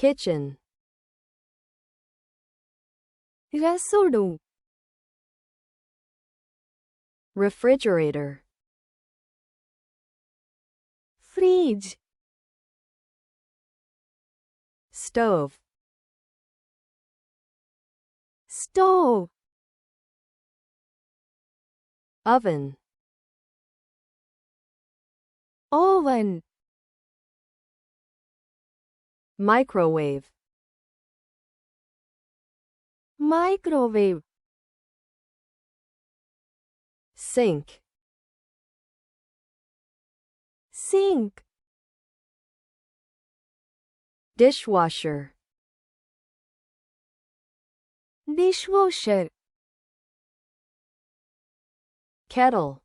kitchen, રસોડું, refrigerator, fridge, stove, stove, oven, oven, microwave, microwave, sink, sink, dishwasher, dishwasher, kettle,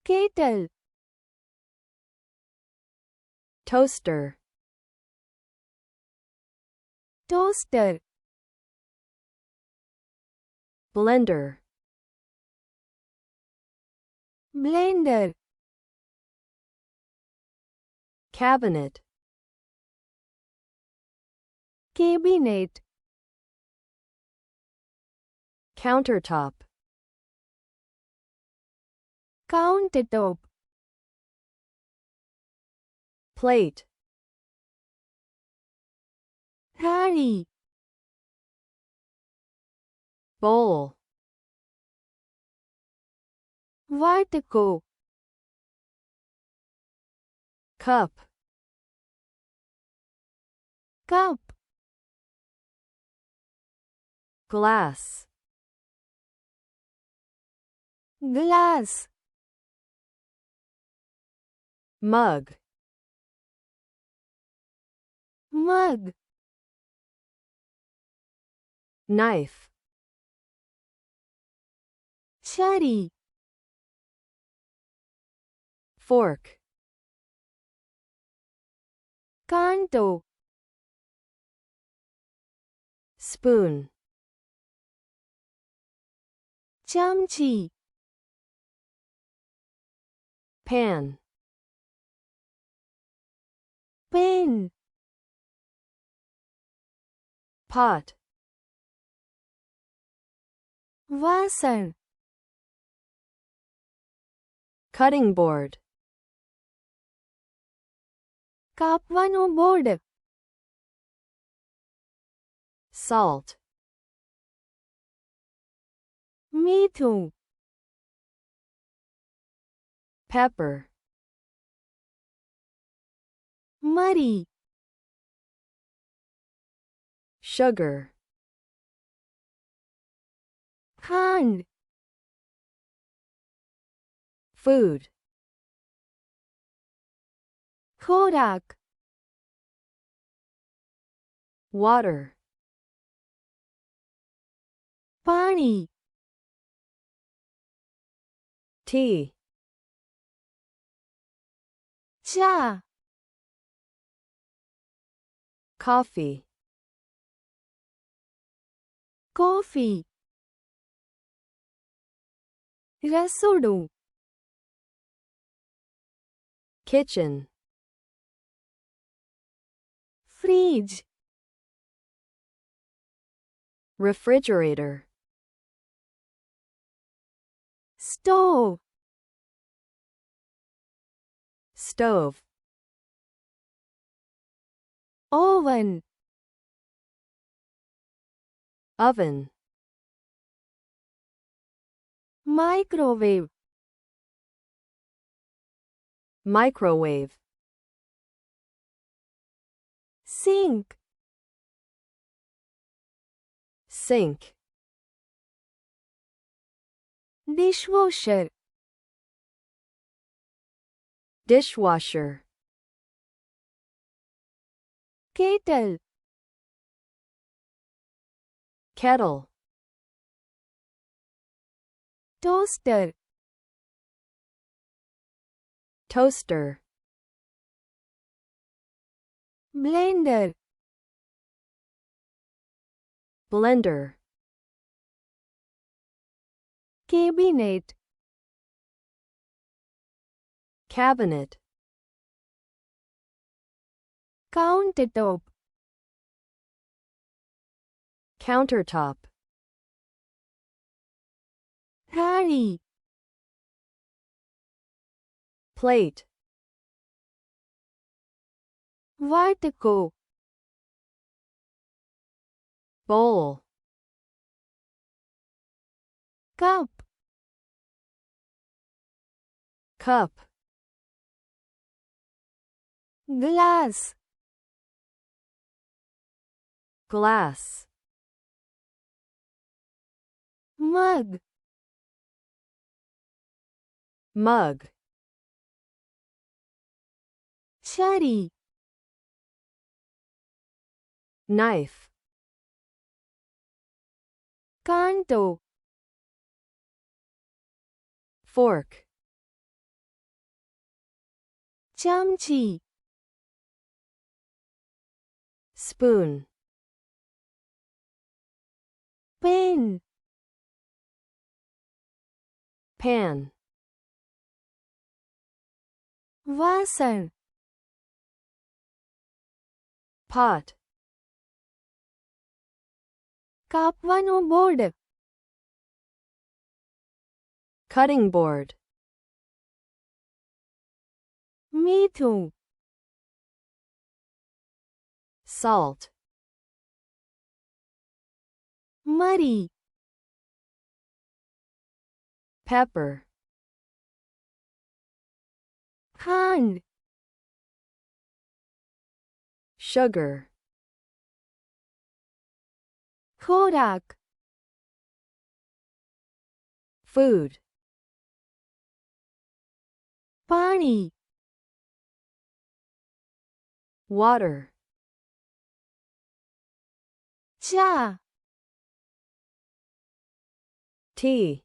kettle, toaster, toaster, blender, blender, cabinet, cabinet, countertop, countertop, plate, થાળી, bowl, વાટકો, cup, cup, glass, glass, mug, mug, knife, છરી, fork, કાંટો, spoon, ચમચી, pan, pan, pot, વાસણ, cutting board, કાપવાનો board, salt, મીઠું, pepper, મરી, sugar, ખાંડ, food, ખોરાક, water, પાણી, tea, ચા, coffee, કોફી, રસોડું, kitchen, fridge, refrigerator, stove, stove, oven, oven, microwave, microwave, sink, sink, dishwasher, dishwasher, kettle, kettle, toaster, toaster, blender, blender, cabinet, cabinet, countertop, countertop, थाळी, plate, वाटको, bowl, cup, cup, glass, glass, mug, mug, छरी, knife, कांटो, fork, चमची, spoon, pan, pan, वासण, pot, कापવાનો board, cutting board, मीठું, salt, मरी, pepper, खांड, sugar, खोराक, food, पाणी, water, चा, tea,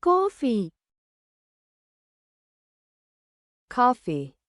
कॉफी, coffee,